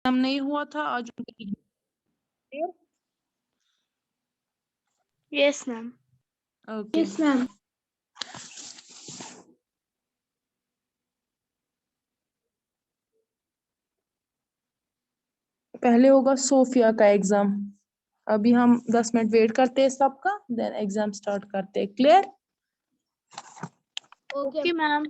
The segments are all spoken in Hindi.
एग्जाम नहीं हुआ था आज उनकी। Yes ma'am. Okay yes ma'am. पहले होगा सोफिया का एग्जाम। अभी हम 10 मिनट वेट करते हैं सबका, देन एग्जाम स्टार्ट करते हैं। क्लियर? Okay ma'am.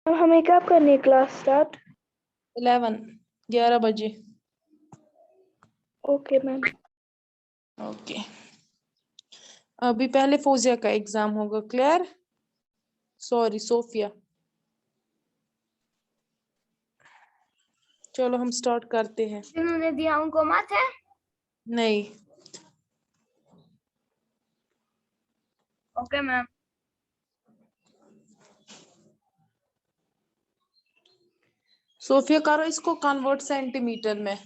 अब हमें कब करनी है क्लास स्टार्ट? 11 बजे। Okay ma'am. ओके, अभी पहले फोजिया का एग्जाम होगा। क्लियर? Sorry Sofia. चलो हम स्टार्ट करते हैं। जिन्होंने दिया उनको मत है? नहीं। Okay ma'am. सोफिया करो इसको कन्वर्ट सेंटीमीटर में।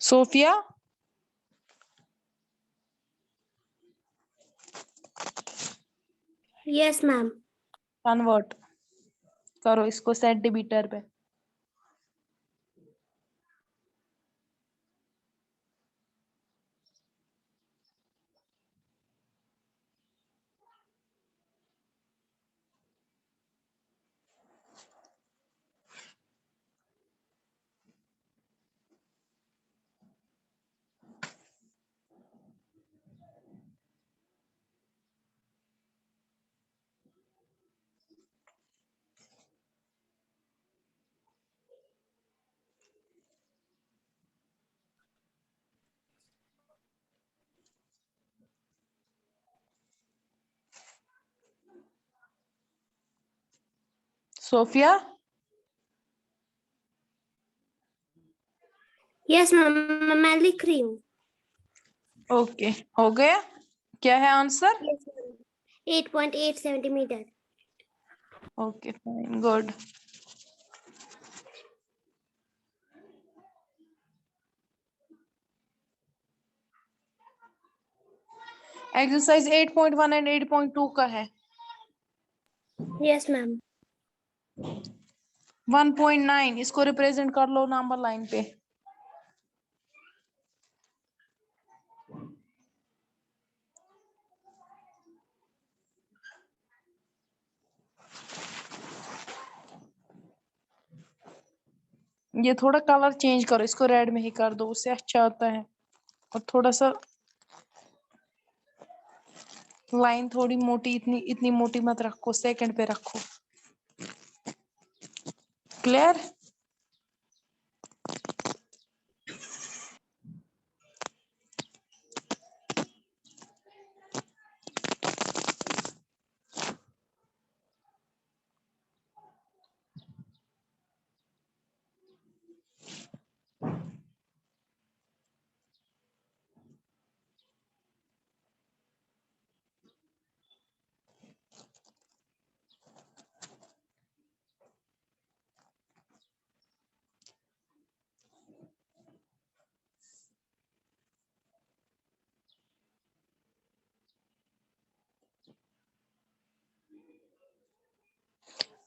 Sofia yes ma'am. कन्वर्ट करो इसको सेंटीमीटर पे। सोफिया यस मैम, मैं लिख रही हूँ। ओके, हो गया? क्या है answer? Yes ma'am, 8.8 centimetre. Okay fine, good. Exercise 8.1 and 8.2 का है। Yes ma'am. 1.9 इसको रिप्रेजेंट कर लो नंबर लाइन पे। ये थोड़ा कलर चेंज करो, इसको रेड में ही कर दो, उससे अच्छा होता है। और थोड़ा सा लाइन थोड़ी मोटी, इतनी इतनी मोटी मत रखो, सेकंड पे रखो। क्लियर?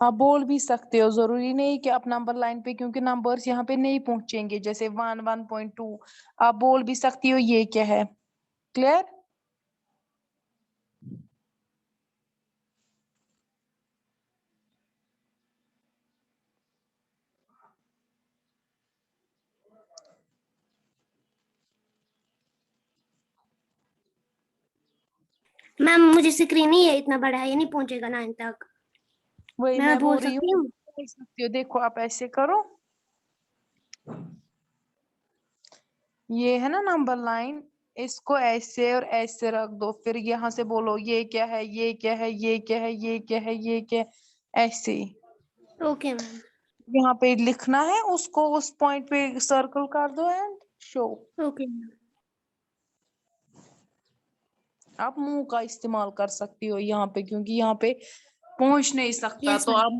आप बोल भी सकते हो, जरूरी नहीं कि आप नंबर लाइन पे, क्योंकि नंबर्स यहाँ पे नहीं पहुंचेंगे, जैसे 1, 1.2 आप बोल भी सकती हो ये क्या है। क्लियर? मैम मुझे स्क्रीन ही है, इतना बड़ा है, ये नहीं पहुंचेगा 9 तक। वही मैं मैं बोल बोल रही सकती हूँ, हूँ? बोल सकती हो। देखो आप ऐसे करो, ये है ना नंबर लाइन, इसको ऐसे और ऐसे रख दो, फिर यहाँ से बोलो ये क्या है, ये क्या है, ये क्या है, ये क्या है, ये क्या है, ऐसे ही। Okay ma'am. यहाँ पे लिखना है, उसको उस पॉइंट पे सर्कल कर दो एंड शो। Okay ma'am. आप मुंह का इस्तेमाल कर सकती हो यहाँ पे, क्योंकि यहाँ पे पहुंच नहीं सकता, यस तो मैम। आप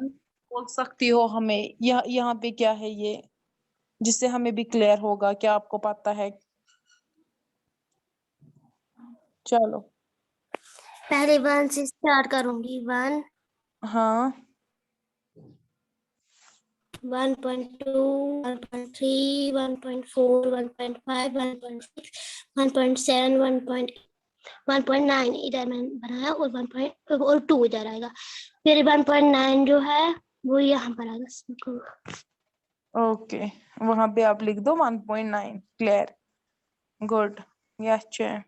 बोल सकती हो हमें यहाँ पे क्या है ये, जिससे हमें भी क्लियर होगा क्या आपको पता है। चलो। पहले 1 से स्टार्ट करूंगी। 1, हाँ 1.2, 1.3, 1.4, 1.5, 1.6, 1.7, 1.9 इधर मैंने बनाया, और 1.2 इधर आएगा। फिर 1.9 जो है वो यहाँ पर आएगा। ओके, वहां पे आप लिख दो 1.9। क्लियर, गुड, ये अच्छा है।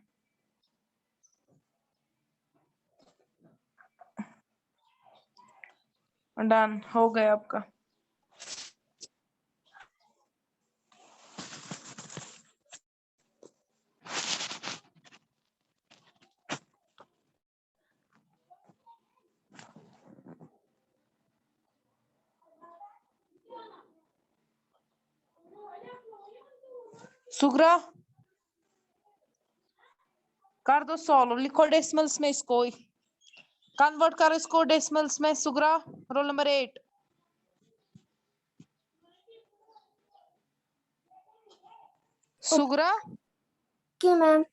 डन हो गया आपका। सुग्रा कर दो सॉल्व, लिखो डेसिमल्स में इसको, कन्वर्ट करो इसको डेसिमल्स में। सुग्रा, रोल नंबर 8। सुग्रा, ओके मैम।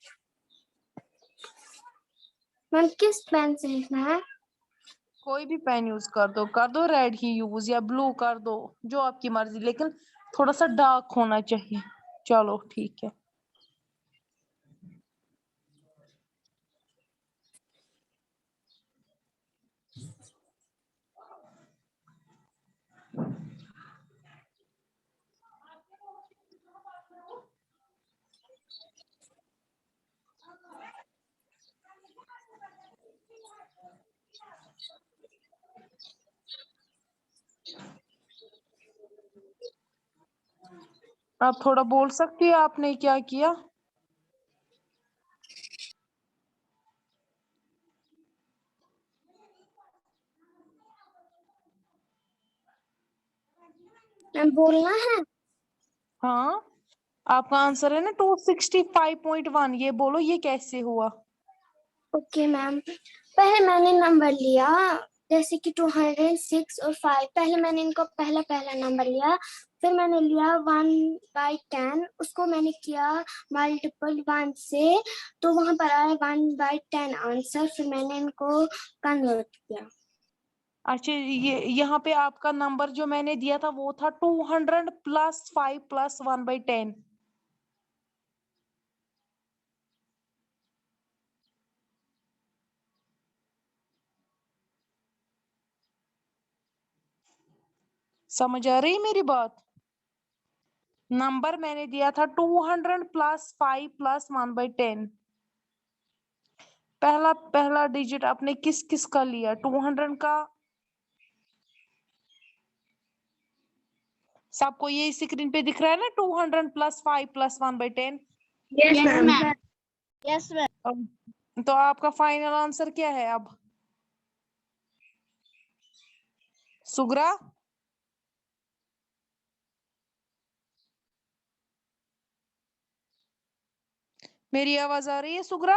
मैम किस पेन से लिखना है? कोई भी पेन यूज कर दो रेड ही यूज या ब्लू कर दो, जो आपकी मर्जी, लेकिन थोड़ा सा डार्क होना चाहिए। चलो ठीक है। आप थोड़ा बोल सकती है आपने क्या किया? मैम बोलना है? हाँ आपका आंसर है ना 265.1। ये बोलो ये कैसे हुआ? ओके मैम, पहले मैंने नंबर लिया जैसे कि 206 और 5, पहले मैंने इनको पहला नंबर लिया, फिर मैंने लिया 1/10, उसको मैंने किया मल्टीपल 1 से, तो वहां पर आया 1/10 आंसर, फिर मैंने इनको कन्वर्ट किया। अच्छा, ये यहाँ पे आपका नंबर जो मैंने दिया था वो था 200 + 5 + 1/10। समझ आ रही मेरी बात? नंबर मैंने दिया था 200 + 5 + 1/10। पहला डिजिट आपने किस किस का लिया? 200 का। सबको ये स्क्रीन पे दिख रहा है ना? 200 + 5 + 1/10। Yes ma'am. Yes ma'am. तो आपका फाइनल आंसर क्या है अब? सुगरा, मेरी आवाज आ रही है Sughra?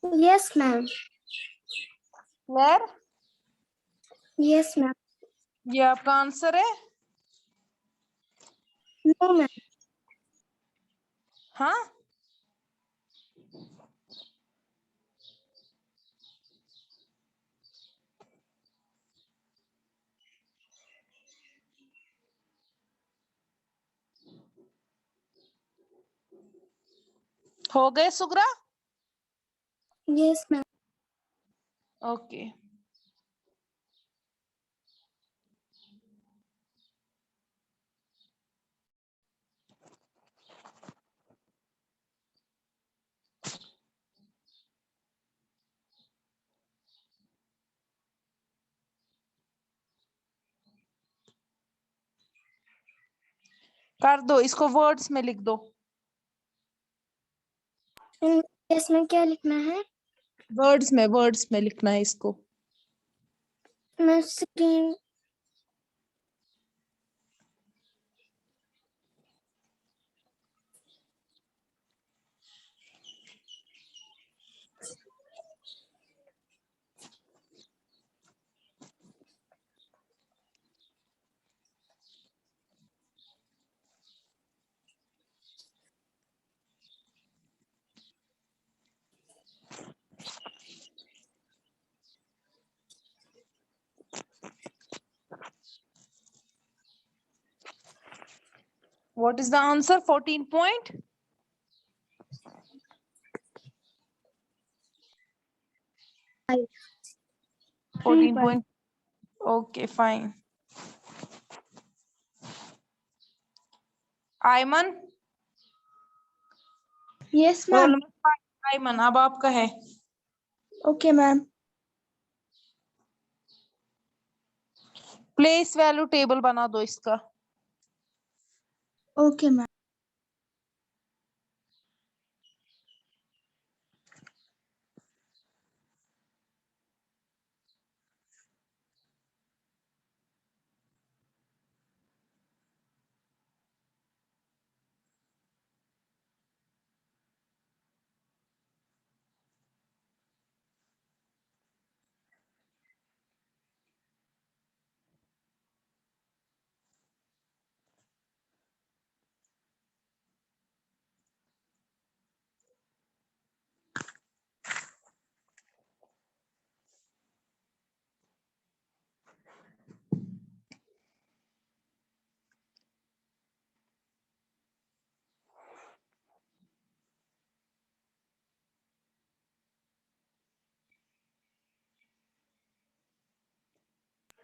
Yes ma'am. Clear? Yes ma'am. ये आपका आंसर है? No ma'am. हाँ, हो गए सुगरा? Yes ma'am. ओके। कर दो इसको, वर्ड्स में लिख दो। यस मैम, क्या लिखना है? वर्ड्स में लिखना है इसको। मैं screen What is the answer? 14 point? 14 point. Okay, fine. Aiman, yes roll ma'am. Number 5। Aiman, अब आपका है। Okay ma'am. Place value table बना दो इसका। Okay ma'am.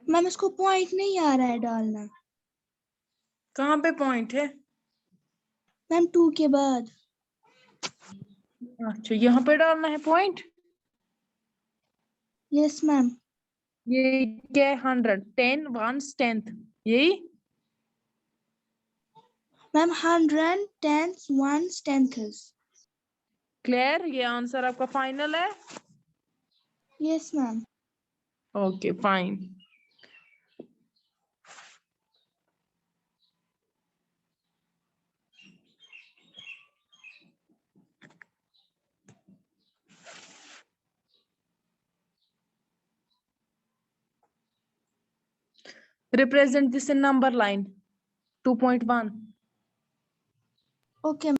मैम इसको पॉइंट नहीं आ रहा है डालना। कहाँ पे पॉइंट है? मैम 2 के बाद। अच्छा, यहाँ पे डालना है पॉइंट। Yes ma'am. ये क्या है? 100, 10, 1, 10th, यही? Ma'am 100 10th 1 10th। क्लियर? ये आंसर आपका फाइनल है? Yes ma'am. Okay, fine. Represent this in number line. 2.1. Okay.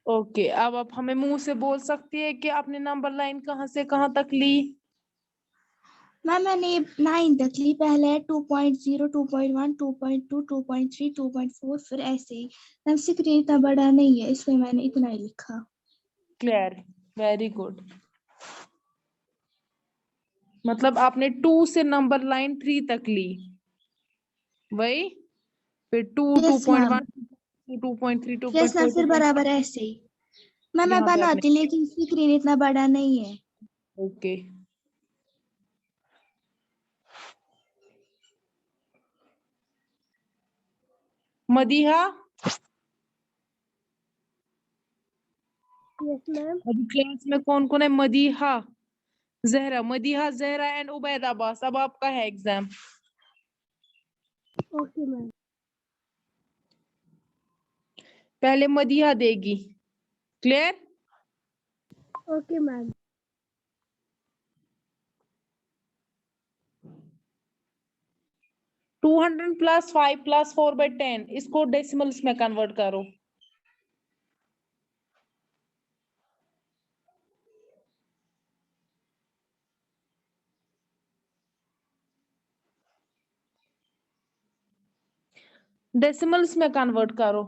Okay, अब आप हमें मुंह से बोल सकती है कि आपने नंबर लाइन कहाँ से कहाँ तक ली? मैम मैंने 9 तक ली, पहले 2.0, 2.1, 2.2, 2.3, 2.4, फिर ऐसे ही। मैम स्क्रीन इतना बड़ा नहीं है, इसलिए मैंने इतना ही लिखा। Clear, very good. मतलब आपने 2 से नंबर लाइन 3 तक ली, वही फिर 2, यस मैम, 2.1, 2.3, यस मैम, 2.4, फिर बराबर ऐसे ही। मैम मैं यहाँ पे आपने बनाती, लेकिन स्क्रीन इतना बड़ा नहीं है। ओके। Madiha, yes ma'am. अभी क्लास में कौन कौन है? मदीहा, जहरा एंड उबैद अब्बास। अब आपका है एग्जाम। Okay ma'am. पहले मदीहा देगी। Clear? Okay ma'am. 200 plus 5 plus 4/10, इसको डेसिमल्स में कन्वर्ट करो। डेसिमल्स में कन्वर्ट करो।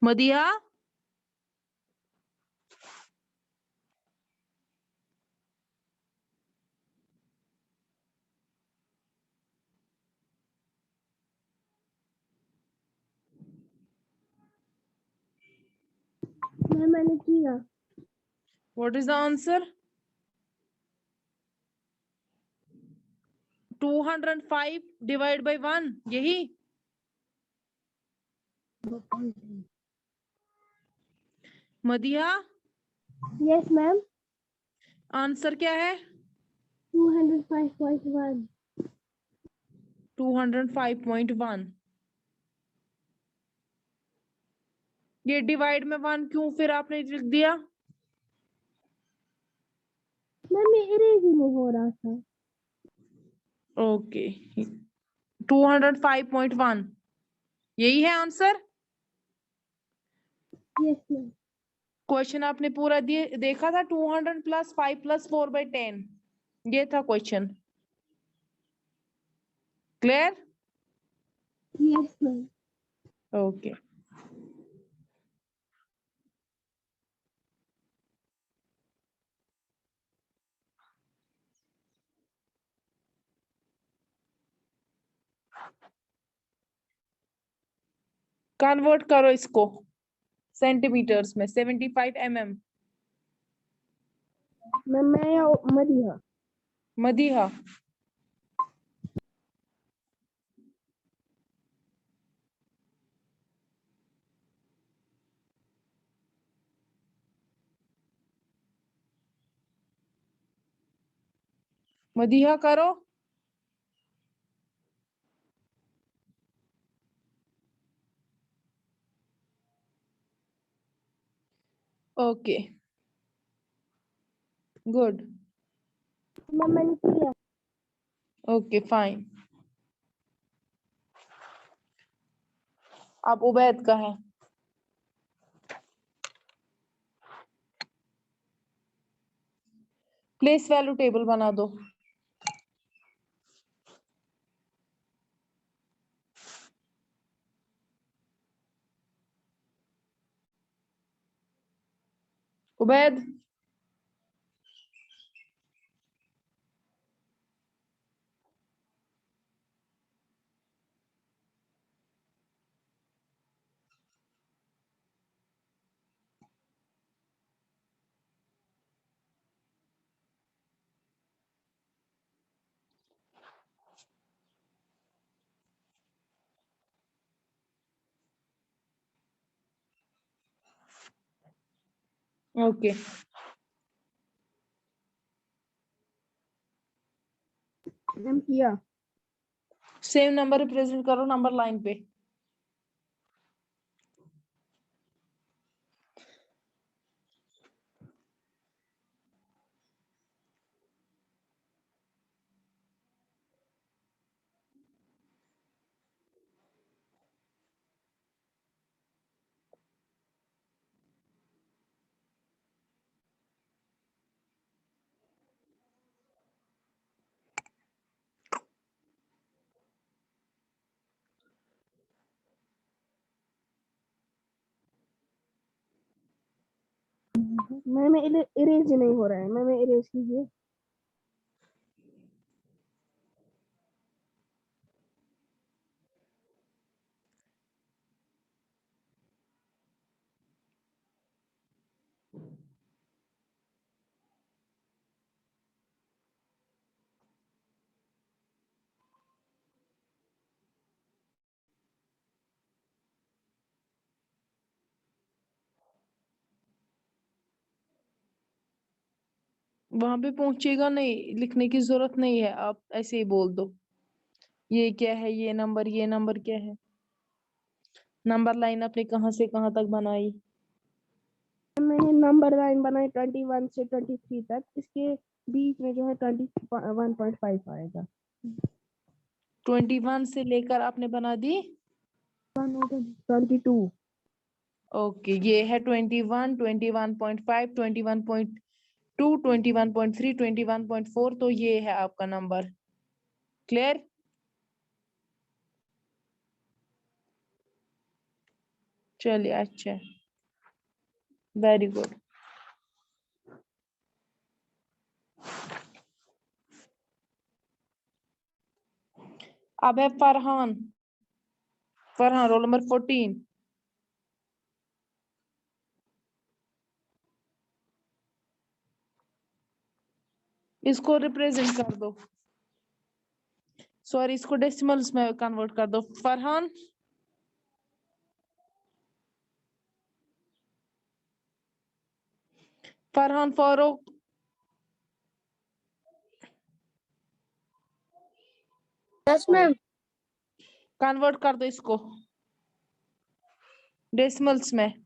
मदीहा, मैम मैंने किया। What is the answer? 205 divide by 1, यही। मदिया, यस मैम। आंसर क्या है? 205.1। 205.1। ये डिवाइड में 1 क्यों फिर आपने लिख दिया? मैम ये इरेज ही नहीं हो रहा था। ओके, 205.1 यही है आंसर। Yes ma'am. क्वेश्चन आपने पूरा देखा था। 200 प्लस 5 प्लस 4/10, ये था question. Clear? Yes ma'am. Okay, convert करो इसको सेंटीमीटर्स में। 75 mm। मैम मैं या मदिहा? मदीहा, मदीहा करो। Okay, good. मैम मैंने किया। Okay, fine. अब उबैद का है। प्लेस वैल्यू टेबल बना दो। उबैद, ओके। मैम किया। सेम नंबर रिप्रेजेंट करो नंबर लाइन पे। मैम इरेज ही नहीं हो रहा है। मैम इरेज कीजिए। वहां पे पहुंचेगा नहीं, लिखने की जरूरत नहीं है, आप ऐसे ही बोल दो ये क्या है, ये नंबर क्या है। नंबर लाइन आपने कहाँ से कहाँ तक बनाई? मैंने नंबर लाइन बनाई 21 से 23 तक। इसके बीच में जो है 21.5 आएगा। 21 से लेकर आपने बना दी 22। ओके, ये है 21, 21.5, 21.2, 21.3, 21.4, तो ये है आपका नंबर। क्लियर? चलिए, अच्छा, वेरी गुड। अब है फरहान। Farhan, roll number 14। इसको रिप्रेजेंट कर दो। सॉरी, इसको डेसिमल्स में कन्वर्ट कर दो। Farhan, Farhan Farooq, yes ma'am. Convert कर दो इसको डेसिमल्स में।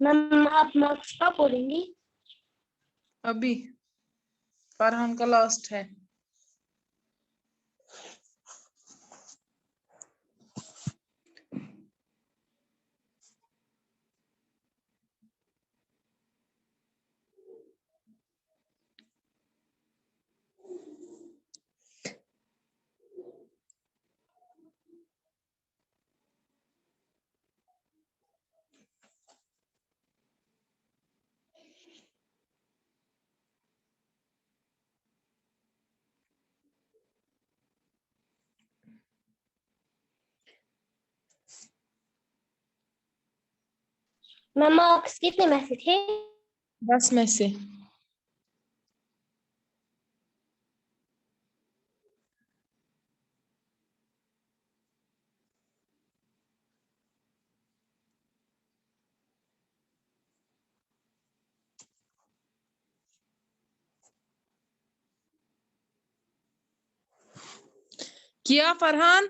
मैम आप मार्क्स कब बोलेंगी? अभी फरहान का लास्ट है। मैम मार्क्स कितने में से थे? 10 में से। किया फरहान?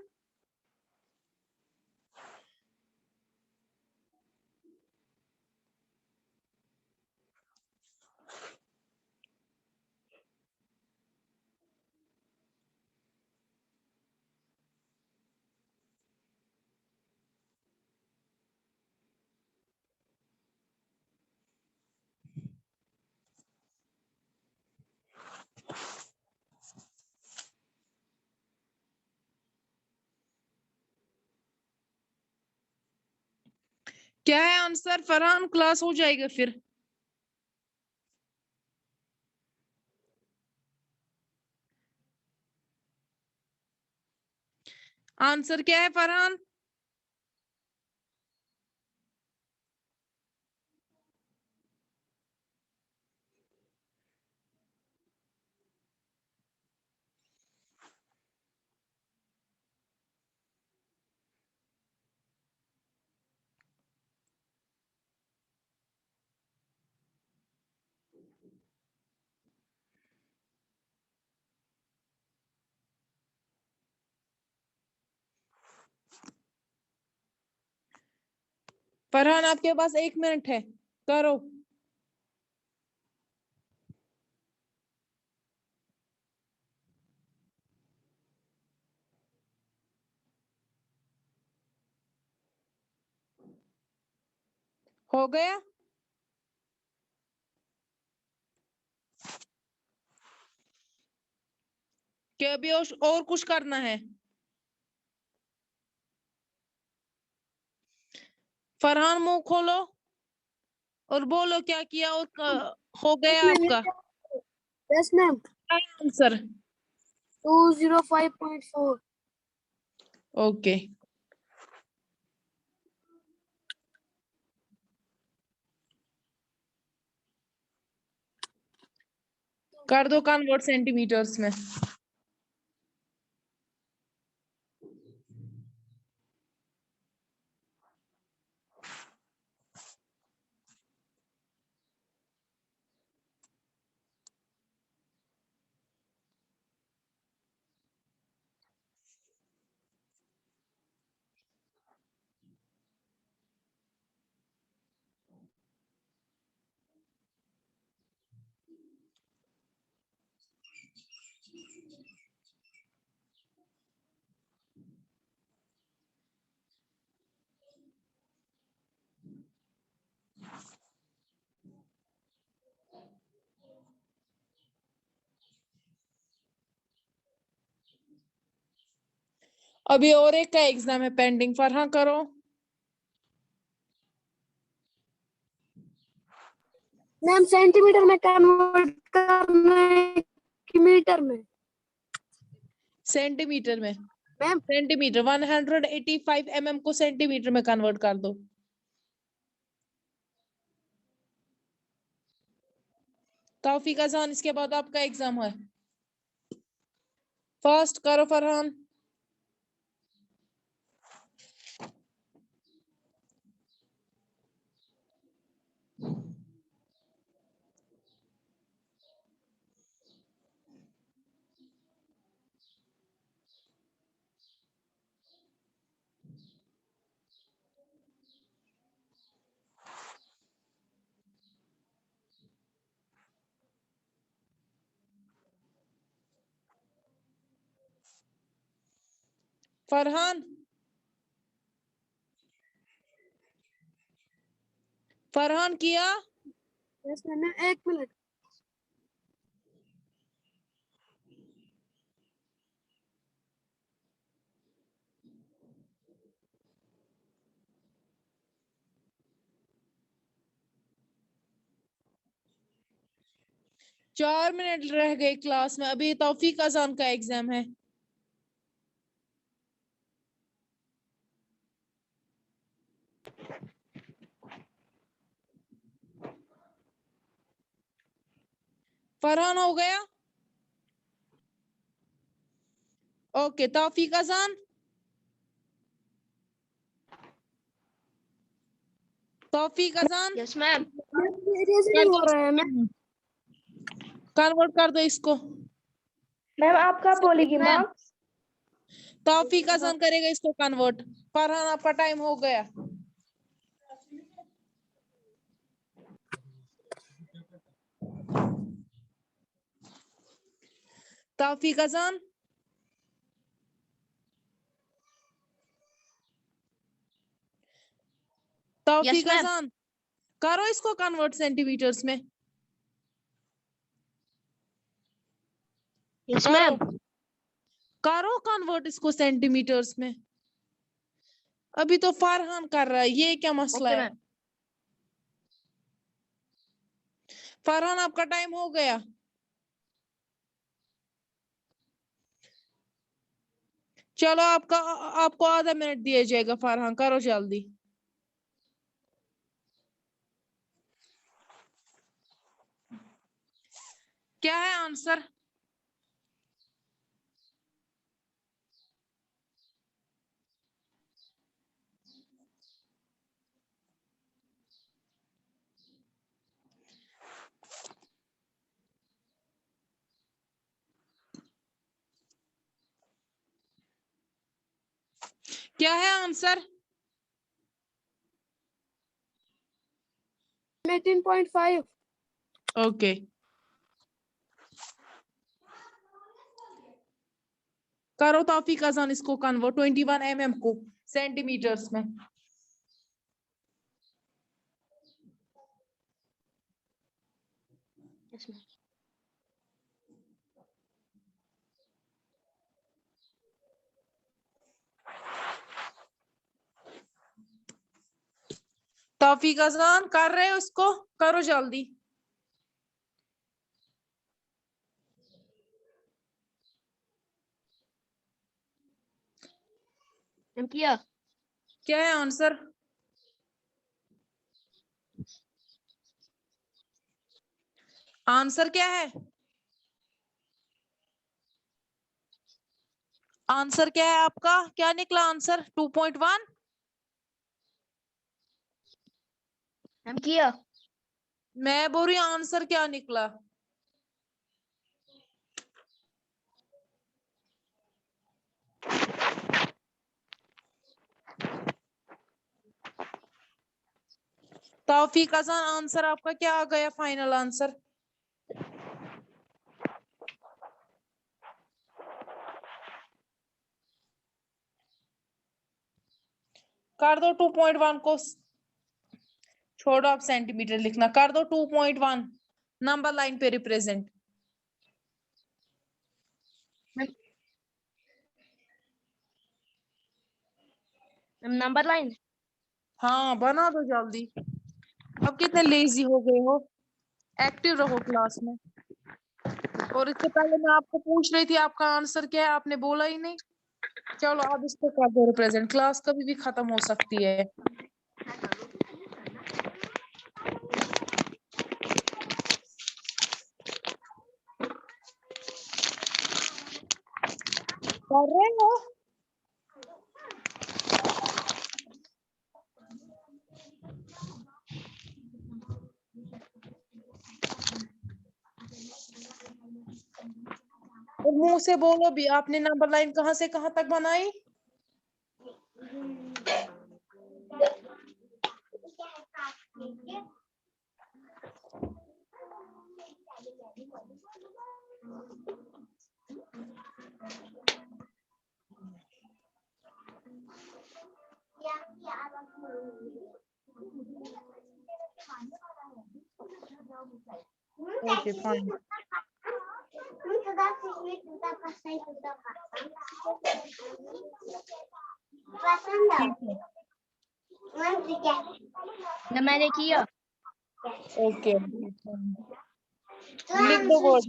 क्या है आंसर फरहान? क्लास हो जाएगा फिर। आंसर क्या है फरहान? फरहान आपके पास 1 मिनट है, करो। हो गया? क्या अभी और कुछ करना है? फरहान मुंह खोलो और बोलो क्या किया और हो गया आपका यस मैम। आंसर। 205.4। ओके, कर दो कन्वर्ट सेंटीमीटर्स में। अभी और एक का एग्जाम है पेंडिंग, फरहान करो। मैम सेंटीमीटर में कन्वर्ट करना है कि मीटर में? सेंटीमीटर में। मैम सेंटीमीटर 185 mm को सेंटीमीटर में कन्वर्ट कर दो। तौफीक अजान, इसके बाद आपका एग्जाम है। फास्ट करो फरहान। फरहान, फरहान किया? Yes ma'am, 1 minute. 4 मिनट रह गए क्लास में, अभी तौफीक अजान का एग्जाम है। फरहान हो गया? ओके, तौफीक अजान। तौफीक अजान यस मैम। नहीं हो रहा है मैम। कन्वर्ट कर दो इसको। मैम आप कब बोलेगी मार्क्स? तौफीक अजान करेगा इसको कन्वर्ट। फरहान आपका टाइम हो गया। तौफीक अजान, तौफीक ma'am. अजान करो इसको कन्वर्ट सेंटीमीटर्स में। यस करो मैम। करो कन्वर्ट इसको सेंटीमीटर्स में। अभी तो फरहान कर रहा है, ये क्या मसला ओके है? मैम। फरहान आपका टाइम हो गया। चलो आपको आधा मिनट दिया जाएगा। फरहान करो जल्दी। क्या है आंसर? क्या है आंसर? 18.5। ओके, करो तौफीक अजान इसको कन्वर्ट 21 mm को सेंटीमीटर्स में। Yes ma'am. तौफीक अजान कर रहे हो इसको, करो जल्दी। मैम किया। क्या है आंसर? आंसर क्या है? आंसर क्या है आपका? क्या निकला आंसर? 2.1। मैम किया। मैं बोल रही हूँ आंसर क्या निकला? तौफीक अजान आंसर आपका क्या आ गया? फाइनल आंसर कर दो। 2.1 को छोड़ो, आप सेंटीमीटर लिखना। कर दो 2.1 नंबर लाइन पे रिप्रेजेंट। Number line. हाँ बना दो जल्दी। अब कितने लेजी हो गए हो, एक्टिव रहो क्लास में। और इससे पहले मैं आपको पूछ रही थी आपका आंसर क्या है, आपने बोला ही नहीं। चलो अब इसको कर दो रिप्रेजेंट, क्लास कभी भी खत्म हो सकती है। कर रहे हो? और मुंह से बोलो भी, आपने नंबर लाइन कहाँ से कहाँ तक बनाई? Okay fine. ठीक है, ना मैंने किया। ओके लिख दो वर्ड।